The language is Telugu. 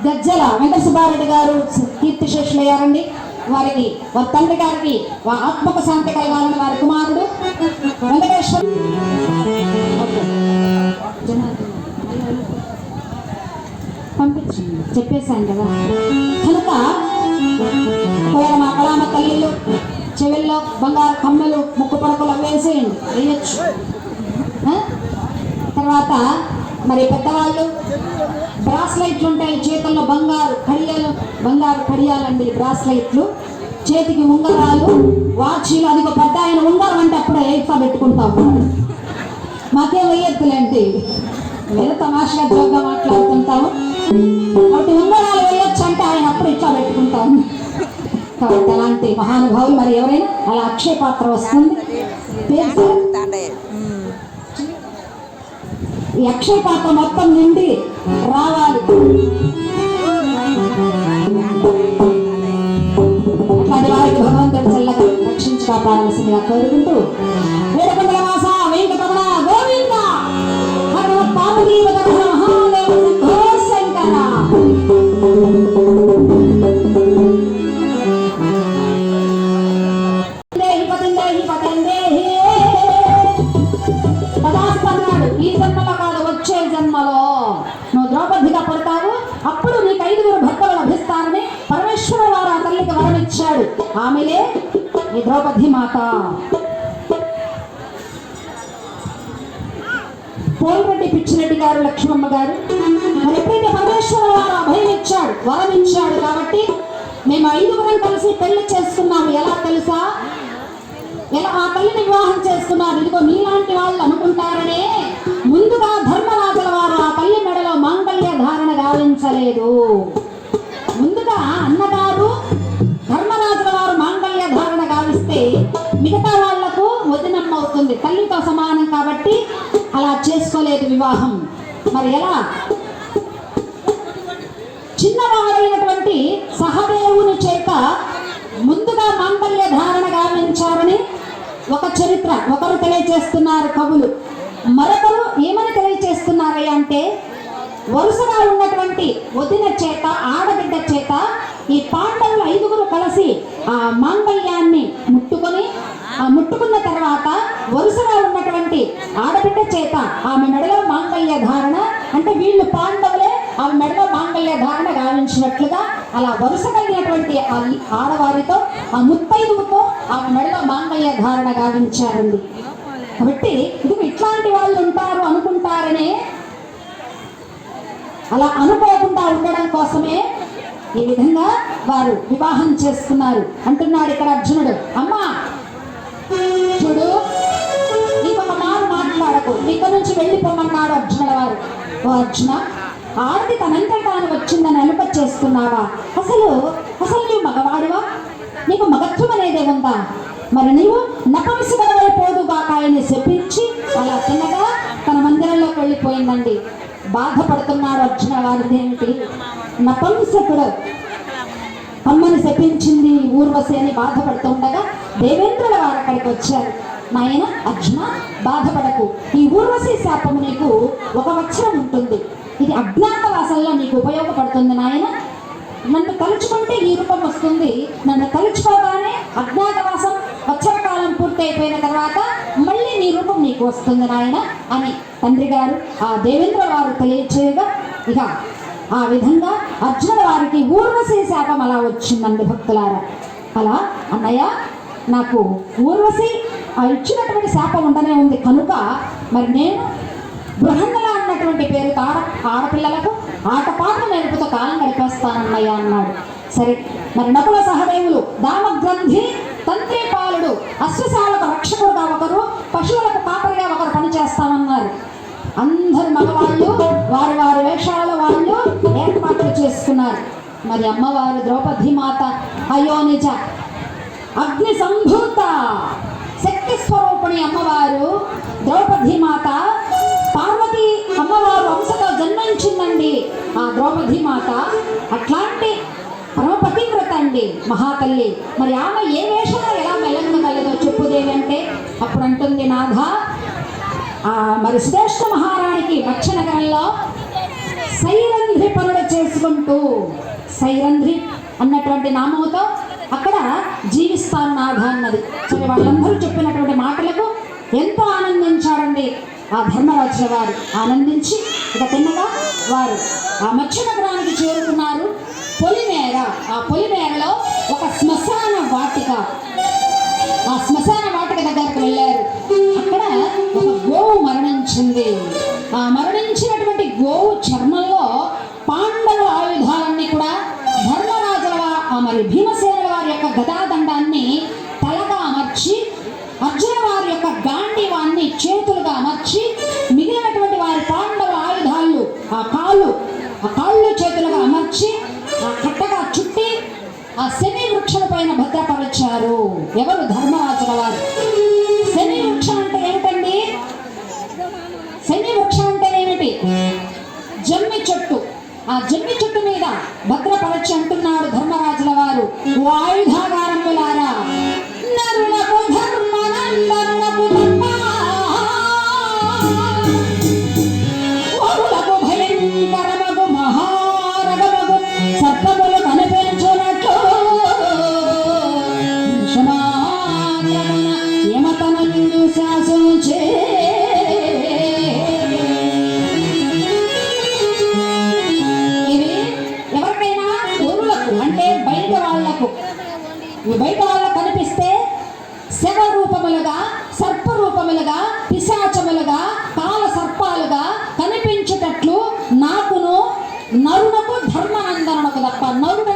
గజ్జల వెంకట సుబ్బారెడ్డి గారు కీర్తిశేషులయ్యారండి. వారికి వారి తండ్రి గారికి ఆత్మక శాంతి కలగాలని వారి కుమారుడు వెంకటేశ్వర పంపించండి, చెప్పేశాను కదా. కనుక ఒకవేళ మా కళామ తల్లిళ్ళు చెవుల్లో బంగారు కమ్మలు ముక్కు పడకలు వేసేయండి, వేయచ్చు. తర్వాత మరి పెద్దవాళ్ళు బ్రాస్లైట్లు ఉంటాయి చేతుల్లో, బంగారు కడియాలండి బ్రాస్లైట్లు, చేతికి ఉంగరాలు, వాచీలు. అది ఒక పెద్ద ఆయన ఉంగరం అంటే అప్పుడే ఇట్లా పెట్టుకుంటాము. మాకేం వేయొద్దులేంటి, ఏదో తమాషగా జోగ్గా మాట్లాడుతుంటాము. కాబట్టి ఉంగరాలు వేయొచ్చు అంటే ఆయన అప్పుడు ఇట్లా పెట్టుకుంటాము. కాబట్టి అలాంటి మహానుభావులు మరి ఎవరైనా అలా అక్షయ పాత్ర వస్తుంది. ఈ అక్షయ పాత్ర మొత్తం నిండి రావాలి. అట్లాంటి వారికి భగవంతుడు చల్లగా రక్షించి కాపాడాల్సిందిగా కోరుకుంటూ వేడుకొండల వాస వెంకటరమణ గోవింద హర పార్వతీ మహాదేవ శంకర. ఈ జన్మలో కాదు, వచ్చే జన్మలో నువ్వు ద్రౌపదిగా పడతావు. అప్పుడు నీకు 5 భర్తలు లభిస్తారని పరమేశ్వర వారు ఆ తల్లికి వరమిచ్చాడు. ఆమెలే ఈ ద్రౌపది మాత. పోల్రెడ్డి పిచ్చిరెడ్డి గారు, లక్ష్మమ్మ గారు మరి ఎప్పుడైతే పరమేశ్వర వారు అభయం ఇచ్చాడు, వరం ఇచ్చాడు కాబట్టి మేము 5 కలిసి పెళ్లి చేసుకున్నాము. ఎలా తెలుసా? ఎలా ఆ తల్లిని వివాహం చేసుకున్నారు? ఇదిగో నీలాంటి వాళ్ళు అనుకుంటారనే ముందుగా ధర్మరాజుల వారు ఆ తల్లి మెడలో మాంగళ్య ధారణ గావించలేదు. ముందుగా అన్నగారు ధర్మరాజుల వారు మాంగళ్య ధారణ గావిస్తే మిగతా వాళ్లకు వదినమ్మ అవుతుంది, తల్లితో సమానం కాబట్టి అలా చేసుకోలేదు వివాహం. మరి ఎలా? చిన్నవాడైనటువంటి సహదేవుని చేత ముందుగా మాంగళ్య ధారణ గావించారని ఒక చరిత్ర ఒకరు తెలియజేస్తున్నారు కవులు. మరొకరు ఏమని తెలియజేస్తున్నారయ్య అంటే, వరుసగా ఉన్నటువంటి వదిన చేత, ఆడబిడ్డ చేత ఈ పాండవులు 5 కలిసి ఆ మాంగళ్యాన్ని ముట్టుకున్న తర్వాత వరుసగా ఉన్నటువంటి ఆడబిడ్డ చేత ఆమె మెడలో మాంగళ్య ధారణ, అంటే వీళ్ళు పాండవులే ఆమె మెడలో మాంగళ్య ధారణ గావించినట్లుగా అలా వరుస కలిగినటువంటి ఆడవారితో ఆ ముత్తైదువుతో ఆమె మెడలో మాంగళ్య ధారణ గావించారండి. కాబట్టి ఇది ఇట్లాంటి వాళ్ళు ఉంటారు అనుకుంటారనే, అలా అనుకోకుండా ఉండడం కోసమే ఈ విధంగా వారు వివాహం చేసుకున్నారు అంటున్నాడు ఇక్కడ అర్జునుడు. అమ్మా చూడు, నీకొక మాట మాట్లాడకు, నీకు నుంచి వెళ్ళిపోమన్నాడు అర్జునుడు వారు. ఓ అర్జున, ఆడది తనంతట తాను వచ్చిందని అనుప చేస్తున్నావా? అసలు నీవు మగవాడువా? నీకు మగత్వం అనేదే ఉందా? మరి నీవు నపంసకమైపోదుగాక అని చెప్పించి అలా తిన్నగా తన మందిరంలోకి వెళ్ళిపోయిందండి. బాధపడుతున్నాడు అర్జున వారిది ఏమిటి? నపంసకుడు అమ్మని శపించింది ఊర్వశి అని బాధపడుతుండగా దేవేంద్రుల వారు అక్కడికి వచ్చారు. నాయన అర్జున, బాధపడకు, ఈ ఊర్వశి శాపము నీకు 1 వత్సరం ఉంటుంది, ఇది అజ్ఞాతవాసంలో నీకు ఉపయోగపడుతుంది నాయన. నన్ను తలుచుకుంటే ఈ రూపం వస్తుంది, నన్ను తలుచుకోగానే అజ్ఞాతవాసం వత్సరకాలం పూర్తి అయిపోయిన తర్వాత మళ్ళీ నీ రూపం నీకు వస్తుంది నాయన అని తండ్రి గారు ఆ దేవేంద్ర వారు తెలియచేయగా, ఇక ఆ విధంగా అర్జునుల వారికి ఊర్వశి శాపం అలా వచ్చిందండి భక్తులారా. అలా అన్నయ్య, నాకు ఊర్వశి ఇచ్చినటువంటి శాపం ఉండనే ఉంది కనుక మరి నేను బృహన్నల అన్నటువంటి పేరుతో ఆడపిల్లలకు ఆటపాటలు నేర్పుతో కాలం గడిపేస్తానన్నయ్య అన్నాడు. సరే, మరి నకుల సహదేవులు దామగ్రంథి తంత్రి పాలుడు అశ్వశాలకు రక్షకుడుగా ఒకరు, పశువులకు కాపరిగా ఒకరు పనిచేస్తామన్నారు. అందరు మగవాళ్ళు వారి వారి వేషాలలో వాళ్ళు ఏర్పాట్లు చేసుకున్నారు. మరి అమ్మవారు ద్రౌపది మాత అయోనిజ అగ్ని సంభూత శక్తి స్వరూపిణి అమ్మవారు ద్రౌపది మాత పార్వతి అమ్మవారు వంశతో జన్మించిందండి ఆ ద్రౌపది మాత. అట్లాంటి పరమపతివ్రత అండి మహాతల్లి. మరి ఆమె ఏ వేషంలో ఎలా మెలంగగలదో చెప్పుదేవి అంటే అప్పుడు అంటుంది, నాథ మరి శ్రేష్ఠ మహారాణికి మత్స్యనగరంలో శైలంధ్రి పనుడు చేసుకుంటూ సైరంధ్రి అన్నటువంటి నామంతో అక్కడ జీవిస్తాను నాథ అన్నది. సరే, వాళ్ళందరూ చెప్పినటువంటి మాటలకు ఎంతో ఆనందించాడండి ఆ ధర్మరాజుల వారు. ఆనందించి ఇక తిన్నగా వారు ఆ మత్స్య నగరానికి చేరుకున్నారు. పొలిమేర, ఆ పొలిమేరలో ఒక శ్మశాన వాటిక, ఆ శ్మశాన వాటిక దగ్గరకు వెళ్ళారు. అక్కడ ఒక గోవు మరణించింది. ఆ మరణించినటువంటి గోవు చర్మంలో పాండవుల ఆయుధాలన్నీ కూడా ధర్మరాజుల మరి భీమసేనుల వారి యొక్క గదాదండాన్ని తలగా అమర్చి, అర్జున వారి యొక్క గాంధీవాన్ని చేతులుగా అమర్చి, మిగిలినటువంటి వారి పాండవ ఆయుధాలు ఆ కాళ్ళు చేతులుగా అమర్చి ఆ కట్టగా చుట్టి ఆ శని వృక్షం పైన భద్రపరిచారు. ఎవరు? ధర్మరాజుల వారు. శని వృక్షం అంటే ఏమిటండి? శని వృక్షం అంటే ఏమిటి? జమ్మి చెట్టు. ఆ జమ్మి చెట్టు మీద భద్రపరచి అంటున్నాడు ధర్మరాజుల వారు, ఆయుధాగారములారా, నరులకు ధర్మనందనకు ధర్మ, వరులకు భయంకరమగు మహారగమగు సర్పములు కనిపించునట్లు యమతనయుడు శాసించే. బయట వాళ్ళకు కనిపిస్తే శవ రూపములుగా, సర్పరూపములుగా, పిశాచములుగా, కాల సర్పాలుగా కనిపించేటట్లు నాకును నరునకు ధర్మనందనకు తప్ప, నరుడు